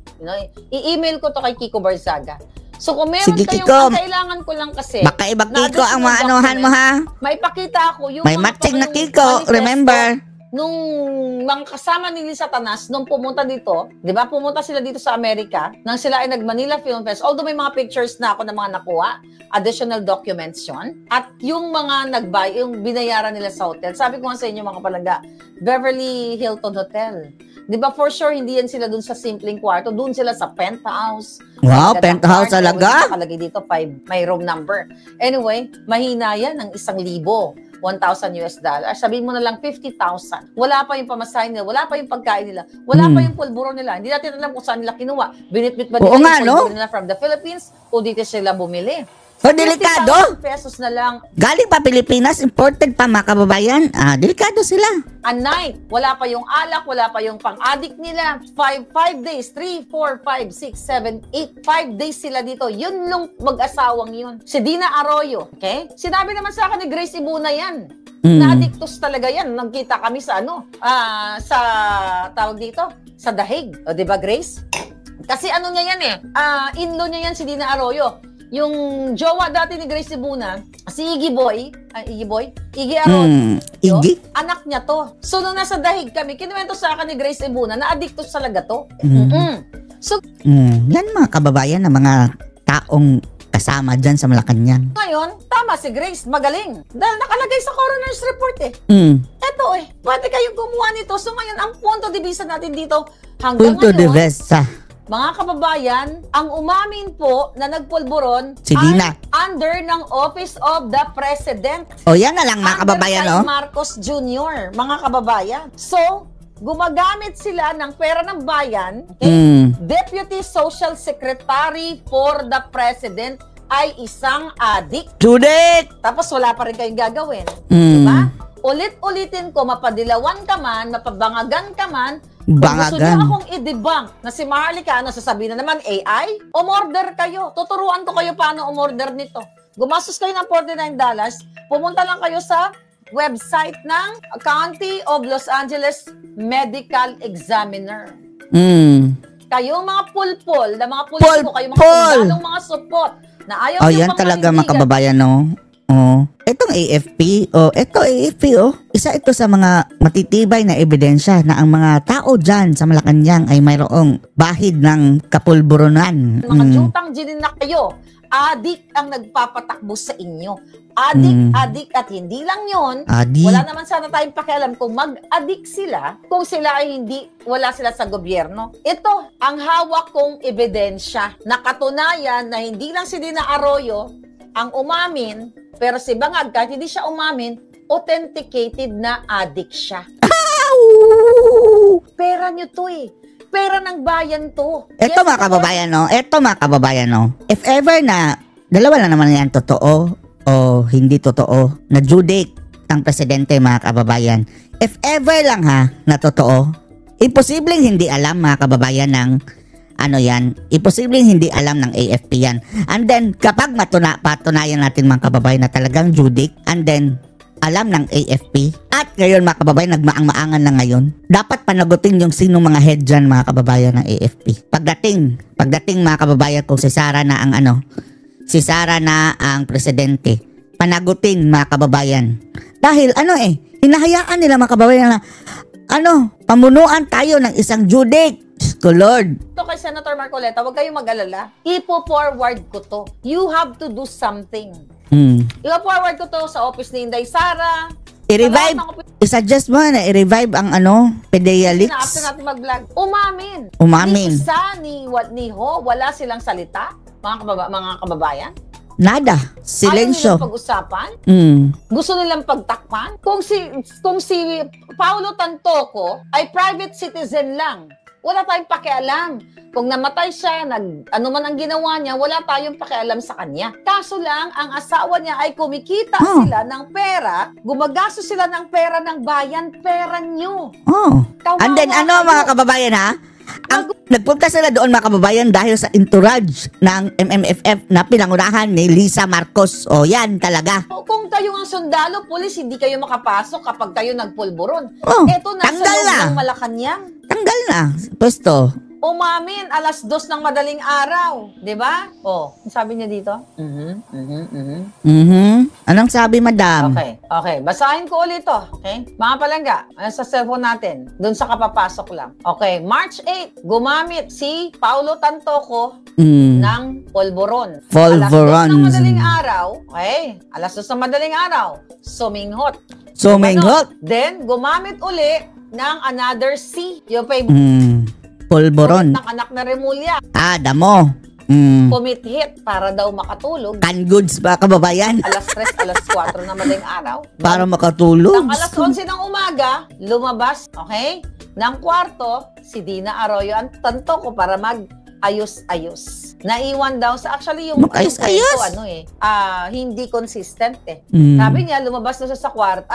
i-email ko to kay Kiko Barzaga. So kung meron kayong kailangan ko lang kasi. Baka ibang Kiko ang maanohan mo, ha? May pakita ako yung may matching na Kiko, remember? Nung mga kasama ni Lisa Tanas, nung pumunta dito, di ba, pumunta sila dito sa Amerika, nang sila ay nag-Manila Film Fest, although may mga pictures na ako ng mga nakuha, additional documents yun, at yung mga yung binayaran nila sa hotel, sabi ko nga sa inyo mga Palangga, Beverly Hilton Hotel. Di ba, for sure, hindi yan sila dun sa simpleng kwarto, dun sila sa penthouse. Wow, penthouse talaga? Nakalagay dito, 5, may room number. Anyway, mahina yan ng 1,000. $1,000. Sabihin mo na lang 50,000. Wala pa yung pamasahin nila, wala pa yung pagkain nila, wala pa yung pulburo nila. Hindi natin alam kung saan nila kinuha. Binitbit ba nila yung pulburo nila from the Philippines o dito sila bumili? So, delikado. Pesos na lang. Galing pa Pilipinas, imported pa mga kababayan. Delikado sila. A night. Wala pa yung alak, wala pa yung pang-addict nila. 5 days, 3, 4, 5, 6, 7, 8, 5 days sila dito. Yun nung mag-asawang yun. Si Dina Arroyo. Okay? Sinabi naman sa akin ni Grace Ibuna yan. Na-addictus talaga yan. Nagkita kami sa sa tawag dito, sa Dahig. O diba, Grace? Kasi niya yan in-law niya yan si Dina Arroyo. Yung jowa dati ni Grace Ibuna, si Iggy Arroyo, anak niya to. So, nung nasa Dahig kami, kinuwento sa akin ni Grace Ibuna na addictus talaga to. So, yan mga kababayan na mga taong kasama dyan sa Malacanang. Ngayon, tama si Grace, magaling. Dahil nakalagay sa coroner's report Eto pwede kayong gumawa nito. So, ngayon, ang punto de vista natin dito, hanggang punto ngayon, de vista. Mga kababayan, ang umamin po na nagpulburon si Dina under ng Office of the President. O yan na lang mga kababayan, Under kay Marcos Jr., mga kababayan. So, gumagamit sila ng pera ng bayan. Deputy Social Secretary for the President ay isang addict. Judith! Tapos wala pa rin kayong gagawin. Diba? Ulit-ulitin ko, mapadilawan ka man, mapabangagan ka man, bangagan. Gusto niyo akong i-debunk na si Maharlika, sasabihin na naman, AI? Umorder kayo. Tuturuan ko kayo paano umorder nito. Gumastos kayo ng $49, pumunta lang kayo sa website ng County of Los Angeles Medical Examiner. Kayong mga pulpol, na mga pulpol, kayong mga pulpol, mga supot, na ayaw yan talaga mga kababayan, Itong AFP, isa ito sa mga matitibay na ebidensya na ang mga tao dyan sa Malacanang ay mayroong bahid ng kapulburonan. Mga jutang ginin na kayo Adik ang nagpapatakbo sa inyo. Adik, at hindi lang yon. Wala naman sana tayong pakialam kung mag-adik sila, kung sila ay wala sila sa gobyerno. Ito, ang hawak kong ebidensya. Nakatunayan na hindi lang si Dina Arroyo ang umamin, pero si Bangag, kahit hindi siya umamin, authenticated na adik siya. Pera nyo to eh. Pera ng bayan to. Ito mga kababayan, no? If ever na, dalawa lang naman yan, totoo o hindi totoo, na due date ng presidente mga kababayan. If ever lang na totoo, imposibleng hindi alam mga kababayan ng imposibleng hindi alam ng AFP yan. And then, kapag patunayan natin mga kababayan na talagang due date, and then, alam ng AFP. At ngayon mga kababayan, nagmaang-maangan na ngayon. Dapat panagutin yung sino mga head dyan mga kababayan ng AFP. Pagdating mga kababayan kung si Sara na ang presidente. Panagutin mga kababayan. Dahil hinahayaan nila mga kababayan na pamunuan tayo ng isang due date. Ko Lord. Ito kay Senator Marcoleta, huwag kayong mag-alala. Ipo-forward ko to. You have to do something. I-forward ko to sa office ni Inday Sara. I-revive. I-suggest mo na i-revive ang PDEA leaks. After natin mag-vlog. Umamin. Ni isa, ni Ho, wala silang salita. Mga kababayan. Nada. Silensyo. Ayaw nilang pag-usapan. Gusto nilang pagtakpan. Kung si Paulo Tantoco ay private citizen lang, wala tayong pakialam. Kung namatay siya, ano man ang ginawa niya, wala tayong pakialam sa kanya. Kaso lang, ang asawa niya ay kumikita sila ng pera, gumagastos sila ng pera ng bayan, pera nyo. And then mga kababayan nagpunta sila doon mga kababayan dahil sa entourage ng MMFF na pinangunahan ni Lisa Marcos. Yan talaga. Kung kayo ang sundalo, pulis, hindi kayo makapasok kapag kayo nagpulburon. Eto nasa loob ng Malacanang. Tanggal na. Pwesto. Umamin, 2:00 ng madaling araw. Diba? Sabi niya dito? Anong sabi, madam? Okay. Basahin ko ulit to. Okay? Mga palangga, sa cellphone natin, dun sa kapapasok lang. Okay, March 8, gumamit si Paulo Tantoco ng polvoron. 2:00 ng madaling araw. Okay? 2:00 ng madaling araw. Suminghot. Then, gumamit uli ng another C. Yung polvoron. Ng anak na Remulla. Damo. Commit para daw makatulog. Canned goods ba, kababayan? 3:00, 4:00 na madaling araw. Para makatulog. Ng 11:00 ng umaga, lumabas, ng kwarto, si Dina Arroyo ang Tantoco para mag-ayos-ayos. Naiwan daw actually yung kwento, hindi consistent Sabi niya, lumabas na siya sa kwarto,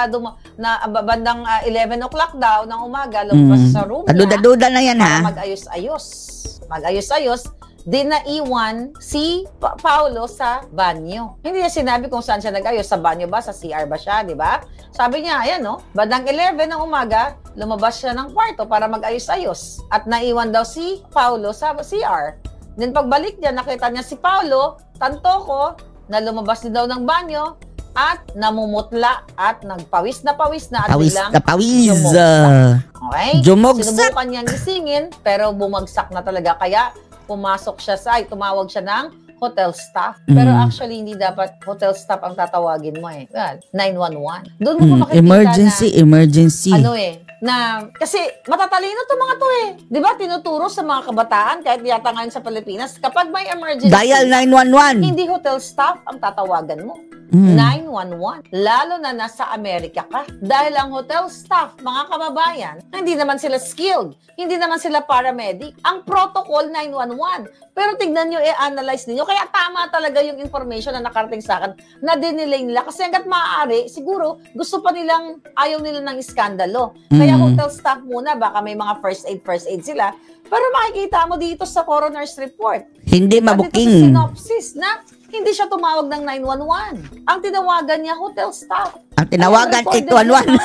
bandang 11 o'clock daw ng umaga, lumabas sa room niya. Duda na yan para mag-ayos-ayos. Di naiwan si Paulo sa banyo. Hindi niya sinabi kung saan siya nag-ayos. Sa banyo ba? Sa CR ba siya? Diba? Sabi niya, bandang 11 ng umaga, lumabas siya ng kwarto para mag-ayos-ayos. At naiwan daw si Paulo sa CR. Then pagbalik niya, nakita niya si Paulo Tantoco na lumabas din daw ng banyo at namumutla at nagpawis na at biglang jumugsak. Sinubukan niyang gisingin pero bumagsak na talaga. Kaya tumawag siya ng hotel staff. Pero actually, hindi dapat hotel staff ang tatawagin mo 911. Doon mo makikita emergency. Kasi matatalino to mga to Di ba? Tinuturo sa mga kabataan, kahit yata ngayon sa Pilipinas, kapag may emergency, dial 911. Hindi hotel staff ang tatawagan mo. 911. Lalo na nasa Amerika ka. Dahil ang hotel staff, mga kababayan, hindi naman sila skilled. Hindi naman sila paramedic. Ang protocol, 911. Pero tignan nyo, analyze ninyo. Kaya tama talaga yung information na nakarating sa akin na dinelay nila. Kasi hanggat maaari, siguro, ayaw nila ng iskandalo. Kaya hotel staff muna, baka may mga first aid sila. Pero makikita mo dito sa coroner's report. Hindi mabuking. Dito sa synopsis na hindi siya tumawag ng 911. Ang tinawagan niya, hotel staff. Ang tinawagan, 811.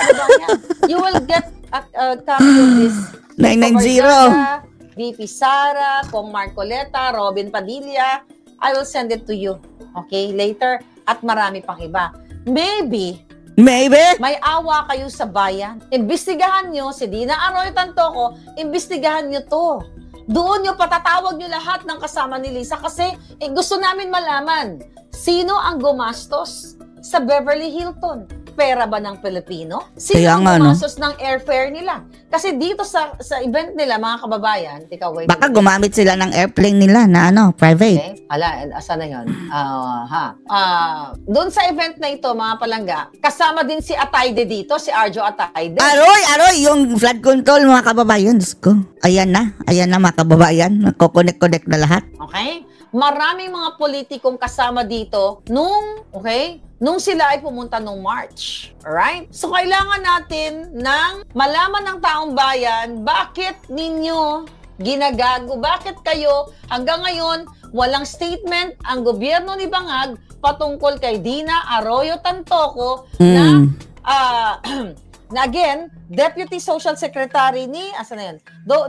You will get a copy of this. 990. VP Sara, Kong Marcoleta, Robin Padilla. I will send it to you. Okay, later. At marami pang iba. Maybe, may awa kayo sa bayan. Imbestigahan nyo si Dina Arroyo Tantoco, imbestigahan nyo to. Doon yung patatawag nyo lahat ng kasama ni Lisa kasi gusto namin malaman sino ang gumastos sa Beverly Hilton. Pera ba ng Pilipino? Sino Kaya ang nga, no? gumastos ng airfare nila? Kasi dito sa event nila, mga kababayan, Baka gumamit sila ng airplane nila na private. Okay. Asa na yun? Doon sa event na ito, mga palangga, kasama din si Atayde dito, si Arjo Atayde. Aroy, yung flood control, mga kababayan. Diyos ko. Ayan na, mga kababayan. Nagko-connect na lahat. Okay? Maraming mga politikong kasama dito nung sila ay pumunta nung March. Alright? So, kailangan natin ng malaman ng taong bayan, bakit ninyo ginagago? Bakit kayo hanggang ngayon walang statement ang gobyerno ni Bangag patungkol kay Dina Arroyo Tantoco na again, Deputy Social Secretary ni,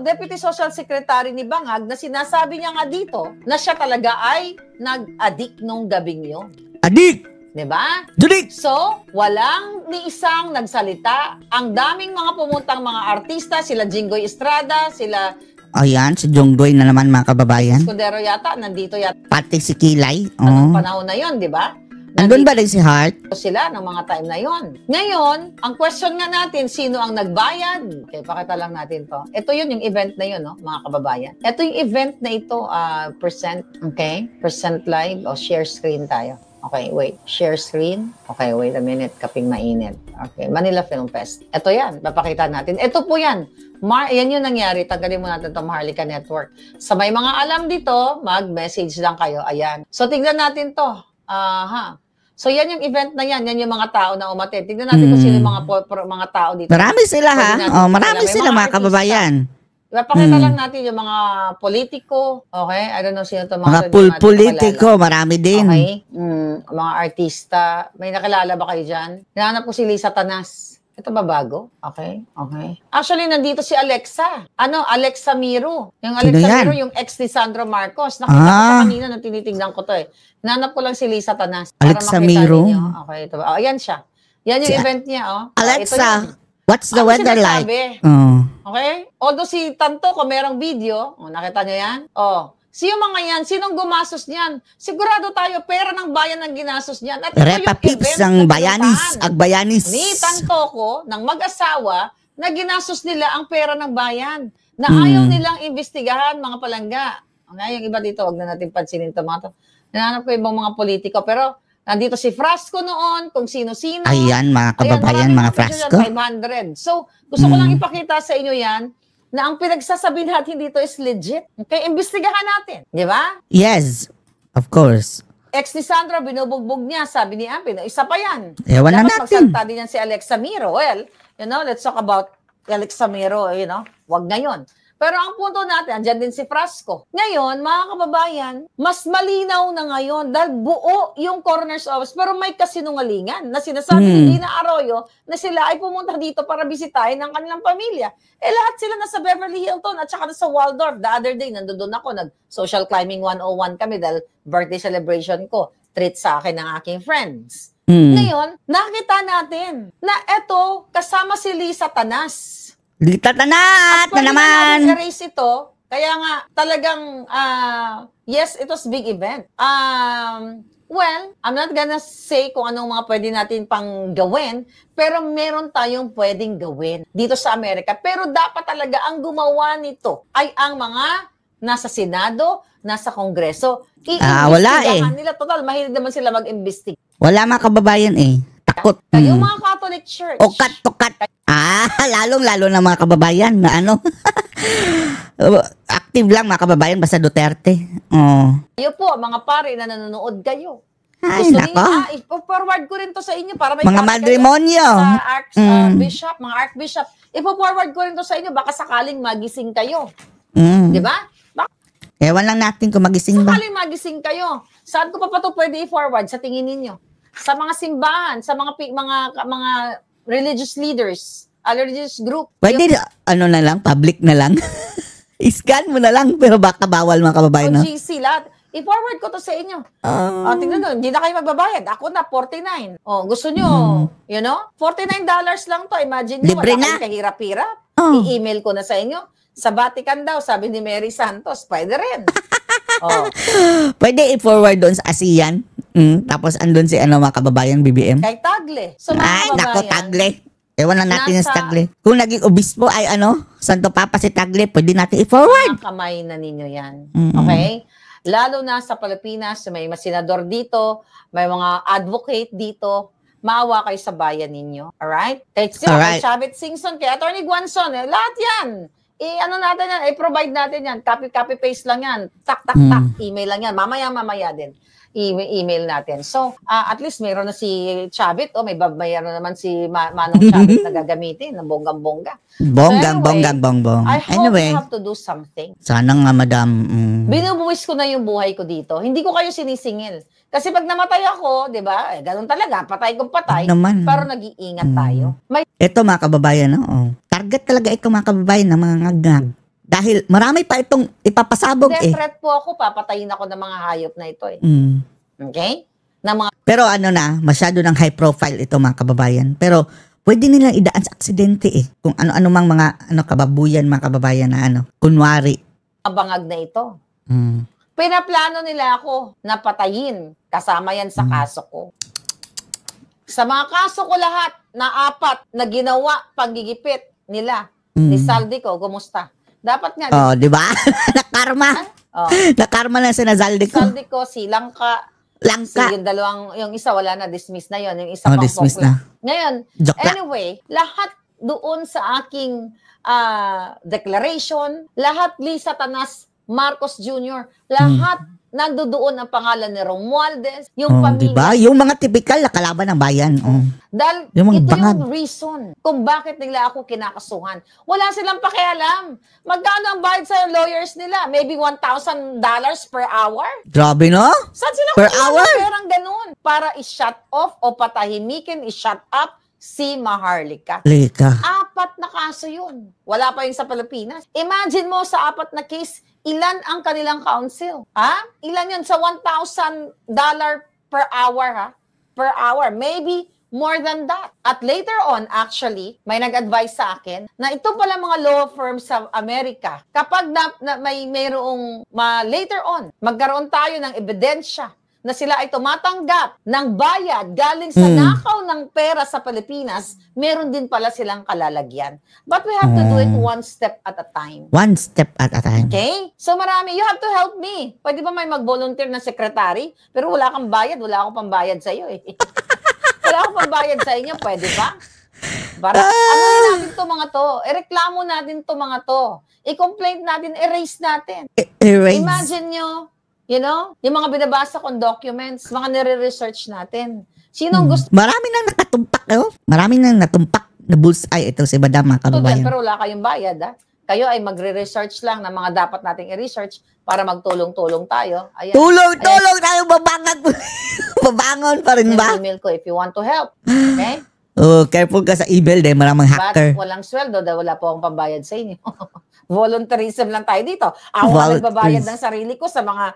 Deputy Social Secretary ni Bangag na sinasabi niya nga dito na siya talaga ay nag-addict nung gabing yun. Adik! Diba? Judik! So, walang ni isang nagsalita. Ang daming mga pumuntang mga artista, sila Jinggoy Estrada, sila... Ayan, si Jonggoy na naman, mga kababayan. Escudero yata, nandito yata. Pati si Kilay. Anong panahon na yun, di ba? Andun ba rin si Hart? Sila ng mga time na yon. Ngayon, ang question nga natin, sino ang nagbayad? Okay, pakita lang natin to. Ito yun, yung event na yun, no, mga kababayan. Ito yung event na ito, percent, okay? Percent live, o share screen tayo. Okay, wait. Share screen. Okay, wait a minute. Kaping mainit. Okay, Manila Film Fest. Ito yan. Papakita natin. Ito po yan. Yan yung nangyari. Tanggalin mo natin itong Maharlika Network. Sa may mga alam dito, mag-message lang kayo. Ayan. So, tignan natin to. So, yan yung event na yan. Yan yung mga tao na umattend. Tignan natin kung sino yung mga tao dito. Marami sila, ha? Marami sila, mga kababayan. Ipapakita lang natin yung mga politiko. Okay? I don't know sino ito. Mga politiko, marami din. Okay? Mga artista. May nakilala ba kayo dyan? Hinahanap ko si Lisa Tanas. Ito ba bago? Okay? Okay. Actually, nandito si Alexa. Alexa Miro. Yung Alexa Miro, yung ex ni Sandro Marcos. Nakita ko sa kanina nung tinitignan ko to eh. Hinahanap ko lang si Lisa Tanas. Alexa Miro? Okay, ito ba? Yan siya. Yan yung event niya. Alexa, what's the weather like? Okay? Although si Tanto, kung merong video, nakita niyo yan? Sino mga yan? Sinong gumasos niyan? Sigurado tayo, pera ng bayan ang ginastos niyan. At Repa Pips ang bayanis, agbayanis. Ni Tantoco, ng mag-asawa, na ginastos nila ang pera ng bayan. Na ayaw nilang imbestigahan, mga palangga. Okay, yung iba dito, wag na natin pansinin ito mga to. Hinahanap ko ibang mga politiko, pero nandito si Frasco noon, kung sino-sino. Ayan, mga kababayan, mga Frasco. 500. So, gusto ko lang ipakita sa inyo yan, na ang pinagsasabi natin dito is legit. Okay, imbestigahan natin. Di ba? Yes, of course. Ex ni Sandra, binubugbog niya, sabi ni Ampin. Isa pa yan. Ewan na natin. Magsalita din yan si Alexa Miro. Well, let's talk about Alexa Miro, wag ngayon. Pero ang punto natin, andyan din si Frasco. Ngayon, mga kababayan, mas malinaw na ngayon dahil buo yung coroner's office pero may kasinungalingan na sinasabi ni Dina Arroyo na sila ay pumunta dito para bisitahin ng kanilang pamilya. Lahat sila nasa Beverly Hilton at saka nasa Waldorf. The other day, nandun ako, nag-social climbing 101 kami dahil birthday celebration ko. Treat sa akin ng aking friends. Ngayon, nakita natin na eto, kasama si Lisa Tanas. Lita Tanat na naman. Erase ito, kaya nga talagang, yes, it was big event. Well, I'm not gonna say kung anong mga pwede natin pang gawin, pero meron tayong pwedeng gawin dito sa Amerika. Pero dapat talaga ang gumawa nito ay ang mga nasa Senado, nasa Kongreso. Wala nila. Total, mahilig naman sila mag-investigate. Wala mga kababayan Takot. Yung mga Catholic Church. Tukat. Lalong-lalo na mga kababayan na active lang mga kababayan basta Duterte. Kayo po, mga pare na nanonood kayo. Ay, nako. Ipo-forward ko rin to sa inyo para may mga matrimonyo. Sa bishop, mga archbishop. Ipo-forward ko rin to sa inyo baka sakaling magising kayo. Di ba? Ewan lang natin kung magising ba. Sakaling magising kayo. Saan ko pa to pwede i-forward sa tingin ninyo? Sa mga simbahan, sa mga religious leaders, religious group. Pwede, na lang, public na lang. I-scan mo na lang, pero baka bawal mga kababayan. GC, lahat. I-forward ko to sa inyo. Tingnan nyo, hindi na kayo magbabayad. Ako na, 49. Gusto nyo, $49 lang to. Imagine nyo, libre wala na. kayong kahirap-hirap. I-email ko na sa inyo. Sa Vatican daw, sabi ni Mary Santos, pwede rin. Oh. Pwede i-forward doon sa ASEAN. Tapos andun si mga kababayan, BBM. Kay Tagle. So, mga Ay, nako, kababayan, Tagle. Ewan na natin yung nasa- Tagle. Kung naging obispo ay Santo Papa si Tagle, pwede natin i-forward. mga kamay na ninyo yan. Mm-mm. Okay? Lalo na sa Pilipinas, may mga senador dito, may mga advocate dito, maawa kayo sa bayan ninyo. Alright? Kay Alright. Chavit Singson, kay Atty. Guanzon, lahat yan. Natin yan, i-provide natin yan. Copy-paste lang yan. Tak, email lang yan. Mamaya din. Email natin. So, at least mayroon na si Chavit. May mayroon naman si Manong Chavit na gagamitin, na bonggang-bongga. Bongbong. I hope Anyway, you have to do something. sana nga, madam. Binubuwis ko na yung buhay ko dito. Hindi ko kayo sinisingil. Kasi pag namatay ako, di ba, ganun talaga, patay kung patay, Naman. pero nag-iingat tayo. May Ito mga kababayan, target talaga ito mga kababayan ng mga ngagngag. Dahil marami pa itong ipapasabog death threat po ako, papatayin ako ng mga hayop na ito. Okay? Na mga Pero masyado ng high profile ito mga kababayan. Pero pwede nilang idaan sa aksidente Kung ano-ano mang mga kababuyan mga kababayan na kunwari. bangag na ito. Mm. Pinaplano nila ako na patayin. Kasama yan sa kaso ko. Sa mga kaso ko lahat, na 4 na ginawa paggigipit nila. Ni Saldi ko, kumusta? Dapat nga. Di ba? Nakarma. Nakarma na si Nazaldi ko. Saldi ko, si Langka. Yung dalawang, yung isa wala na, dismiss na yon. Yung isa pang dismiss focus. na. Ngayon, Joke lang. anyway, lahat doon sa aking declaration, lahat Lisa Tanas Marcos Jr., lahat nandoon ang pangalan ni Romualdez, yung pamilya. Diba? Yung mga typical na kalaban ng bayan. Dahil Yung mga ito bangag. yung reason kung bakit nila ako kinakasuhan. Wala silang pakialam. Magkano ang bayad sa lawyers nila? Maybe $1,000 per hour? Grabe, no? Saan sila Per kukuha hour? ng perang ganun? Para i-shut off o patahimikin, i-shut up si Maharlika. 4 na kaso yun. Wala pa yung sa Pilipinas. Imagine mo sa 4 na case, ilan ang kanilang counsel? Ilan yun? Sa $1,000 per hour, Per hour. Maybe more than that. At later on, actually, may nag-advise sa akin na ito pala mga law firms sa Amerika, kapag mayroong later on, magkaroon tayo ng ebidensya na sila ay tumatanggap ng bayad galing sa nakaw ng pera sa Pilipinas, meron din pala silang kalalagyan. But we have to do it one step at a time. One step at a time. Okay? So marami, you have to help me. Pwede ba may mag-volunteer na secretary? Pero wala kang bayad, wala akong pambayad sa iyo Wala akong pambayad sa inyo, pwede ba? Para, natin to mga to? Reklamo natin to mga to. I-complaint natin, erase natin. Erase. Imagine nyo, yung mga binabasa kong documents, mga nire-research natin. Sinong gusto? Marami nang nakatumpak, Marami nang natumpak na bullseye ito si Madam mga kababayan. Pero wala kayong bayad, Kayo ay magre-research lang ng mga dapat nating i-research para magtulong-tulong tayo. Ayan. Tulong tayo, babangon pa rin ba? Email ko if you want to help. Okay? Careful ka sa email dahil maraming hacker. But walang sweldo dahil wala po akong pambayad sa inyo. Voluntarism lang tayo dito. Ako ang nagbabayad ng sarili ko sa mga,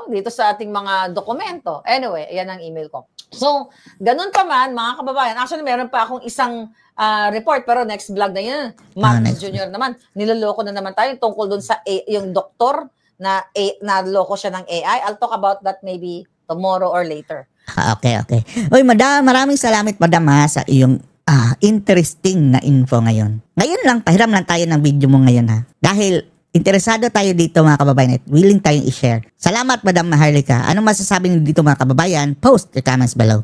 dito sa ating mga dokumento. Anyway, ayan ang email ko. So, ganun pa man, mga kababayan. Actually, meron pa akong isang report, pero next vlog na yun. Marcos Jr. naman. Niloloko na naman tayo tungkol dun sa yung doktor na naloko siya ng AI. I'll talk about that maybe tomorrow or later. Okay. Uy, Madam, maraming salamat, Madam, sa iyong interesting na info ngayon. Ngayon lang, pahiram lang tayo ng video mo ngayon, Dahil interesado tayo dito, mga kababayan, at willing tayong i-share. Salamat, Madam Maharlika. Anong masasabi niyo dito, mga kababayan? Post your comments below.